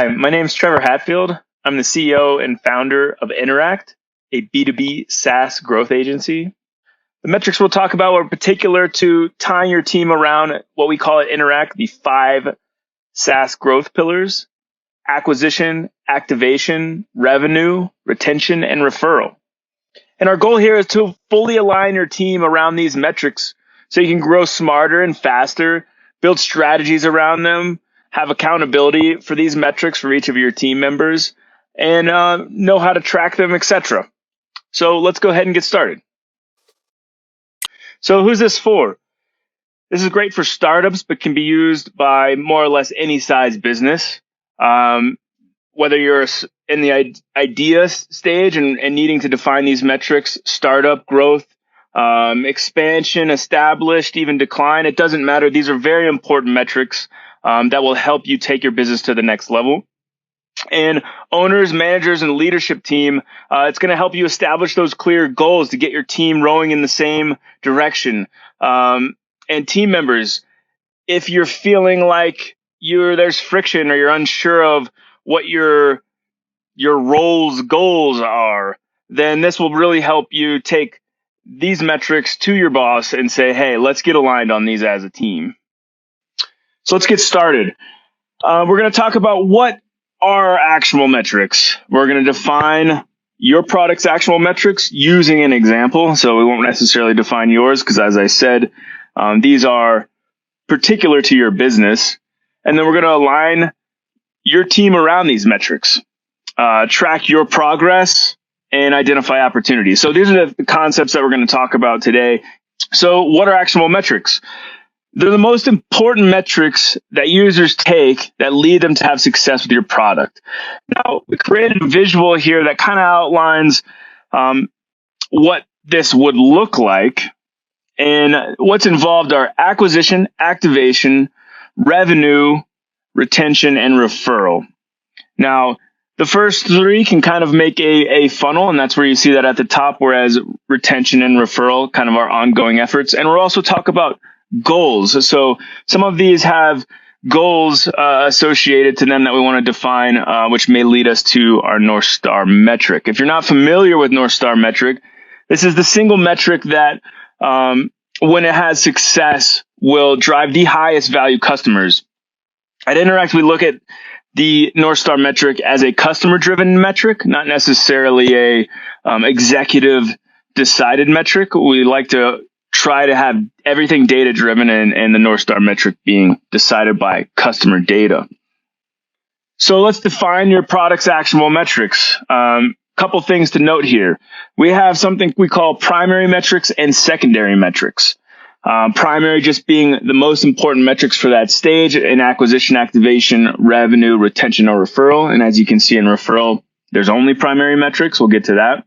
Hi, my name is Trevor Hatfield. I'm the CEO and founder of Inturact, a B2B SaaS growth agency. The metrics we'll talk about are particular to tying your team around what we call at Inturact, the 5 SaaS growth pillars: acquisition, activation, revenue, retention, and referral. And our goal here is to fully align your team around these metrics so you can grow smarter and faster, build strategies around them, have accountability for these metrics for each of your team members, and know how to track them, etc. So let's go ahead and get started. So who's this for? This is great for startups, but can be used by more or less any size business. Whether you're in the idea stage and needing to define these metrics, startup, growth, expansion, established, even decline, it doesn't matter. These are very important metrics that will help you take your business to the next level. And owners, managers, and leadership team, it's going to help you establish those clear goals to get your team rowing in the same direction. And team members, if you're feeling like there's friction or you're unsure of what your role's goals are, then this will really help you take these metrics to your boss and say, hey, let's get aligned on these as a team. So let's get started. We're going to talk about what are actionable metrics. We're going to define your product's actionable metrics using an example. So we won't necessarily define yours because, as I said, these are particular to your business. And then we're going to align your team around these metrics, track your progress, and identify opportunities. So these are the concepts that we're going to talk about today. So what are actionable metrics? They're the most important metrics that users take that lead them to have success with your product. Now, we created a visual here that kind of outlines what this would look like. And what's involved are acquisition, activation, revenue, retention, and referral. Now, the first 3 can kind of make a funnel, and that's where you see that at the top, whereas retention and referral kind of are ongoing efforts. And we'll also talk about goals. So some of these have goals associated to them that we want to define, which may lead us to our North Star metric. If you're not familiar with North Star metric, this is the single metric that when it has success will drive the highest value customers. At Inturact, we look at the North Star metric as a customer-driven metric, not necessarily a executive decided metric. We like to try to have everything data-driven and the North Star metric being decided by customer data. So let's define your product's actionable metrics. Couple things to note here. We have something we call primary metrics and secondary metrics. Primary just being the most important metrics for that stage in acquisition, activation, revenue, retention, or referral. And as you can see in referral, there's only primary metrics. We'll get to that.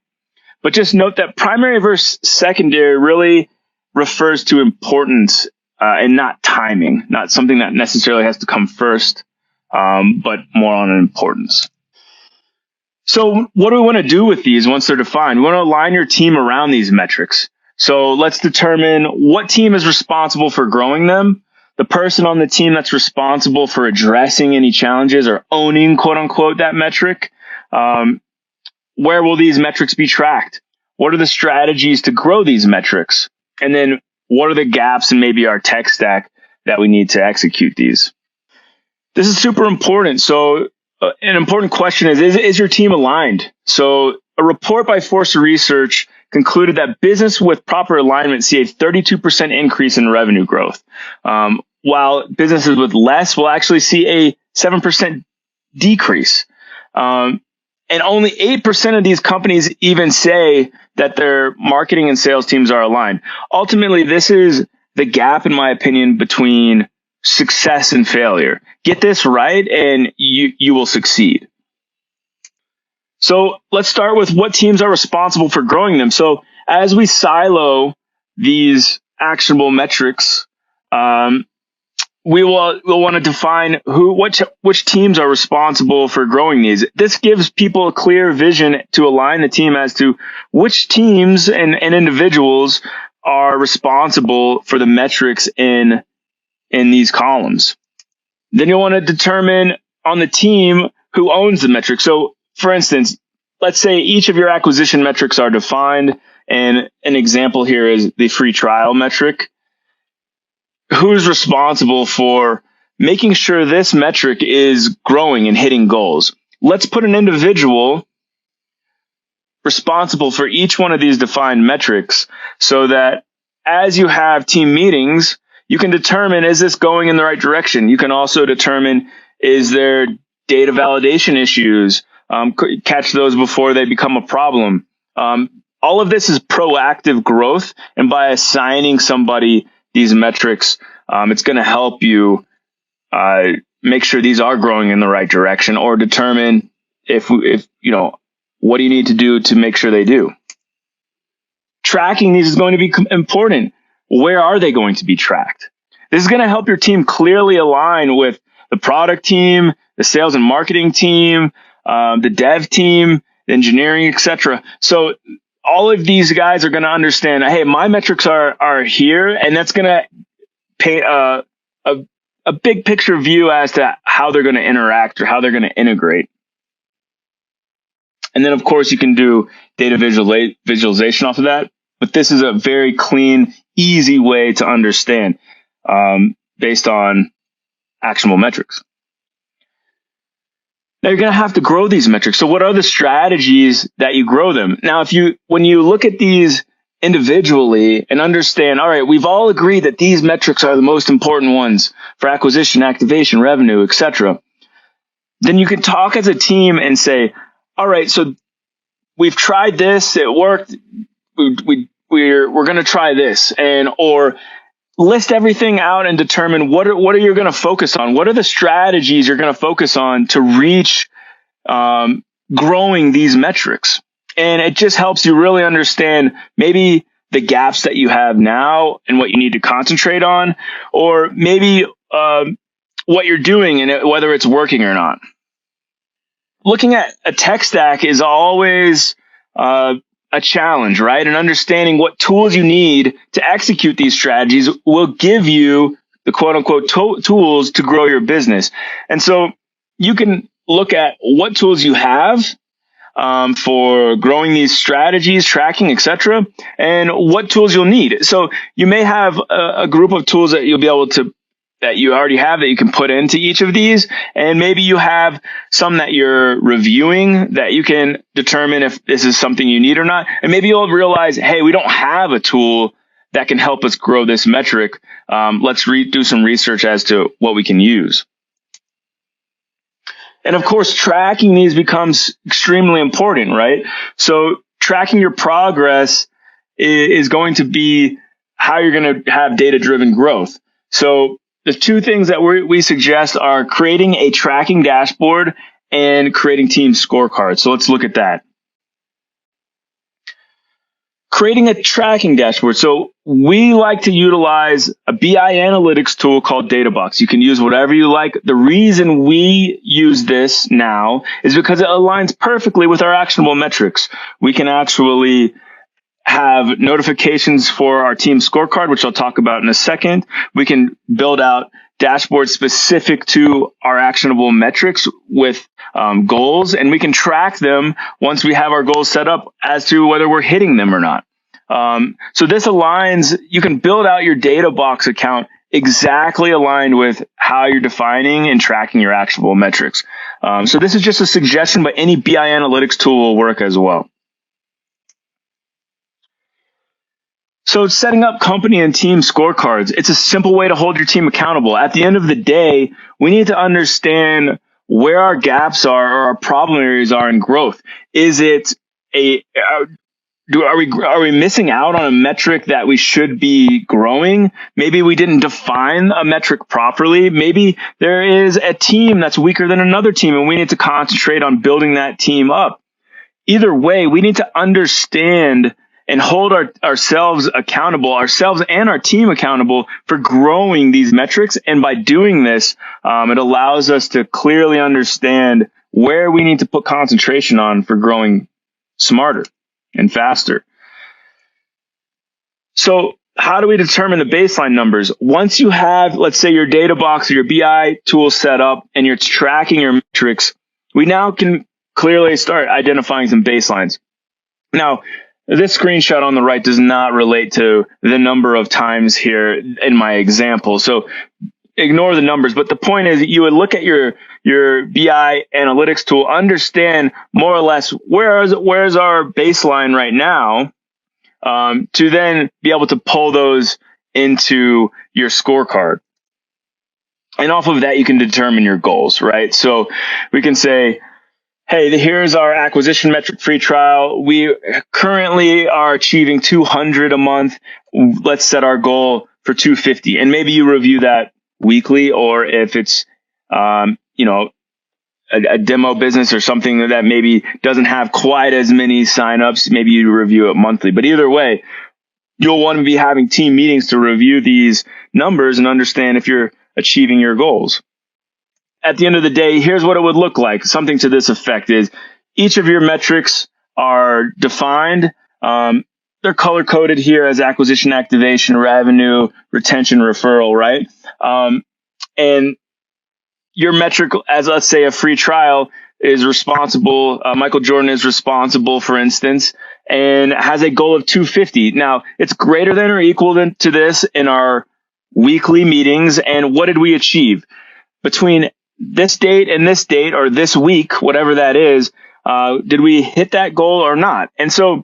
But just note that primary versus secondary really refers to importance and not timing, not something that necessarily has to come first, but more on importance. So what do we want to do with these once they're defined? We want to align your team around these metrics. So let's determine what team is responsible for growing them, the person on the team that's responsible for addressing any challenges or owning, quote unquote, that metric. Where will these metrics be tracked? What are the strategies to grow these metrics? And then what are the gaps in maybe our tech stack that we need to execute these? This is super important. So an important question is your team aligned? So a report by Forrester Research concluded that business with proper alignment see a 32% increase in revenue growth, while businesses with less will actually see a 7% decrease. And only 8% of these companies even say that their marketing and sales teams are aligned. Ultimately, this is the gap, in my opinion, between success and failure. Get this right and you will succeed. So let's start with what teams are responsible for growing them. So as we silo these actionable metrics, we'll want to define which teams are responsible for growing these. This gives people a clear vision to align the team as to which teams and individuals are responsible for the metrics in these columns. Then you'll want to determine on the team who owns the metric. So for instance, let's say each of your acquisition metrics are defined, and an example here is the free trial metric. Who's responsible for making sure this metric is growing and hitting goals? Let's put an individual responsible for each one of these defined metrics so that as you have team meetings, you can determine, is this going in the right direction? You can also determine, is there data validation issues? Catch those before they become a problem. All of this is proactive growth, and by assigning somebody these metrics, it's going to help you make sure these are growing in the right direction, or determine if what do you need to do to make sure they do. Tracking these is going to be important. Where are they going to be tracked? This is going to help your team clearly align with the product team, the sales and marketing team, the dev team, the engineering, etc. So all of these guys are going to understand, hey, my metrics are here, and that's going to paint a big picture view as to how they're going to interact or how they're going to integrate. And then, of course, you can do data visualization off of that. But this is a very clean, easy way to understand based on actionable metrics. Now, you're going to have to grow these metrics. So what are the strategies that you grow them? Now, when you look at these individually and understand, all right, we've all agreed that these metrics are the most important ones for acquisition, activation, revenue, etc. Then you can talk as a team and say, all right, so we've tried this, it worked, we're going to try this, or list everything out and determine what are you going to focus on? What are the strategies you're going to focus on to reach growing these metrics? And it just helps you really understand maybe the gaps that you have now and what you need to concentrate on, or maybe what you're doing and whether it's working or not. Looking at a tech stack is always a challenge, right? And understanding what tools you need to execute these strategies will give you the quote unquote tools to grow your business. And so you can look at what tools you have for growing these strategies, tracking, etc., and what tools you'll need. So you may have a group of tools that you'll be able to that you already have that you can put into each of these. And maybe you have some that you're reviewing that you can determine if this is something you need or not. And maybe you'll realize, hey, we don't have a tool that can help us grow this metric. Let's do some research as to what we can use. And of course, tracking these becomes extremely important, right? So tracking your progress is going to be how you're going to have data-driven growth. So the two things that we suggest are creating a tracking dashboard and creating team scorecards. So let's look at that. Creating a tracking dashboard. So we like to utilize a BI analytics tool called Databox. You can use whatever you like. The reason we use this now is because it aligns perfectly with our actionable metrics. We can actually have notifications for our team scorecard, which I'll talk about in a second. We can build out dashboards specific to our actionable metrics with goals, and we can track them once we have our goals set up as to whether we're hitting them or not. So this aligns, you can build out your Databox account exactly aligned with how you're defining and tracking your actionable metrics. So this is just a suggestion, but any BI analytics tool will work as well. So setting up company and team scorecards, it's a simple way to hold your team accountable. At the end of the day, we need to understand where our gaps are or our problem areas are in growth. Is it are we missing out on a metric that we should be growing? Maybe we didn't define a metric properly. Maybe there is a team that's weaker than another team and we need to concentrate on building that team up. Either way, we need to understand and hold ourselves accountable, ourselves and our team accountable for growing these metrics. And by doing this, it allows us to clearly understand where we need to put concentration on for growing smarter and faster. So how do we determine the baseline numbers? Once you have, let's say, your Databox or your BI tool set up and you're tracking your metrics, we now can clearly start identifying some baselines. Now, this screenshot on the right does not relate to the number of times here in my example. So ignore the numbers. But the point is you would look at your BI analytics tool, understand more or less where's our baseline right now, to then be able to pull those into your scorecard. And off of that, you can determine your goals, right? So we can say, hey, here's our acquisition metric free trial. We currently are achieving 200 a month. Let's set our goal for 250. And maybe you review that weekly, or if it's, a demo business or something that maybe doesn't have quite as many signups, maybe you review it monthly. But either way, you'll want to be having team meetings to review these numbers and understand if you're achieving your goals. At the end of the day, here's what it would look like. Something to this effect is each of your metrics are defined. They're color coded here as acquisition, activation, revenue, retention, referral, right? And your metric, as let's say a free trial, is responsible. Michael Jordan is responsible, for instance, and has a goal of 250. Now, it's greater than or equal to this in our weekly meetings. And what did we achieve? Between this date and this date, or this week, whatever that is, did we hit that goal or not? And so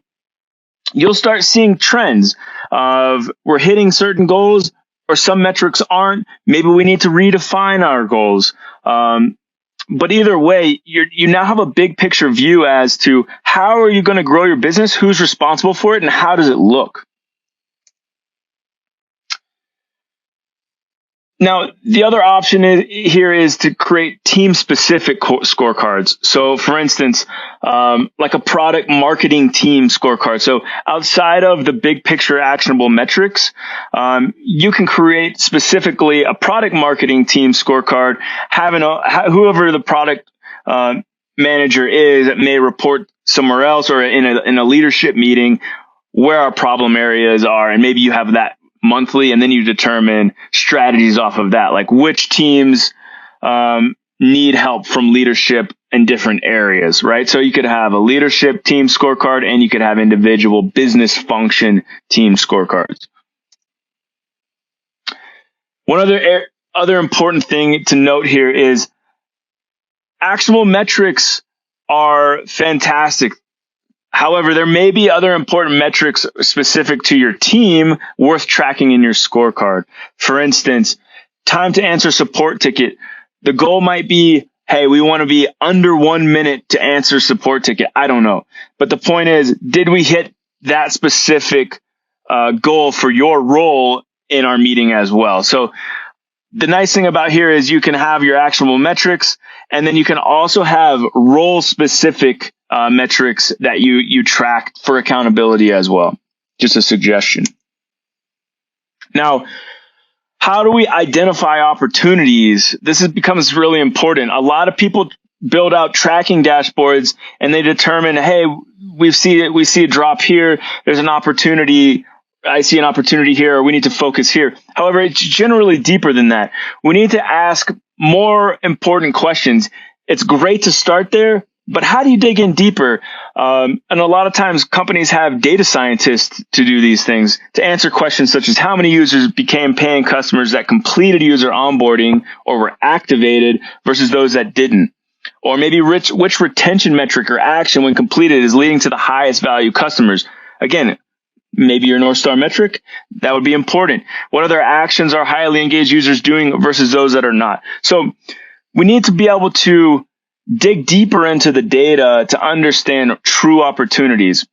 you'll start seeing trends of we're hitting certain goals or some metrics aren't. Maybe we need to redefine our goals. But either way, you now have a big picture view as to how are you going to grow your business, who's responsible for it, and how does it look? Now, the other option here is to create team-specific scorecards. So, for instance, like a product marketing team scorecard. So, outside of the big picture actionable metrics, you can create specifically a product marketing team scorecard. Having whoever the product manager is may report somewhere else or in a leadership meeting where our problem areas are, and maybe you have that monthly, and then you determine strategies off of that, like which teams need help from leadership in different areas, right? So you could have a leadership team scorecard, and you could have individual business function team scorecards. One other important thing to note here is actionable metrics are fantastic. However, there may be other important metrics specific to your team worth tracking in your scorecard. For instance, time to answer support ticket. The goal might be, hey, we want to be under 1 minute to answer support ticket. I don't know. But the point is, did we hit that specific goal for your role in our meeting as well? So the nice thing about here is you can have your actionable metrics, and then you can also have role-specific metrics that you track for accountability as well. Just a suggestion. Now, how do we identify opportunities? This becomes really important. A lot of people build out tracking dashboards, and they determine, hey, we see a drop here. There's an opportunity. I see an opportunity here, or we need to focus here. However, it's generally deeper than that. We need to ask more important questions. It's great to start there, but how do you dig in deeper? And a lot of times companies have data scientists to do these things, to answer questions such as how many users became paying customers that completed user onboarding or were activated versus those that didn't. Or maybe which retention metric or action when completed is leading to the highest value customers. Again, maybe your North Star metric, that would be important. What other actions are highly engaged users doing versus those that are not? So we need to be able to dig deeper into the data to understand true opportunities.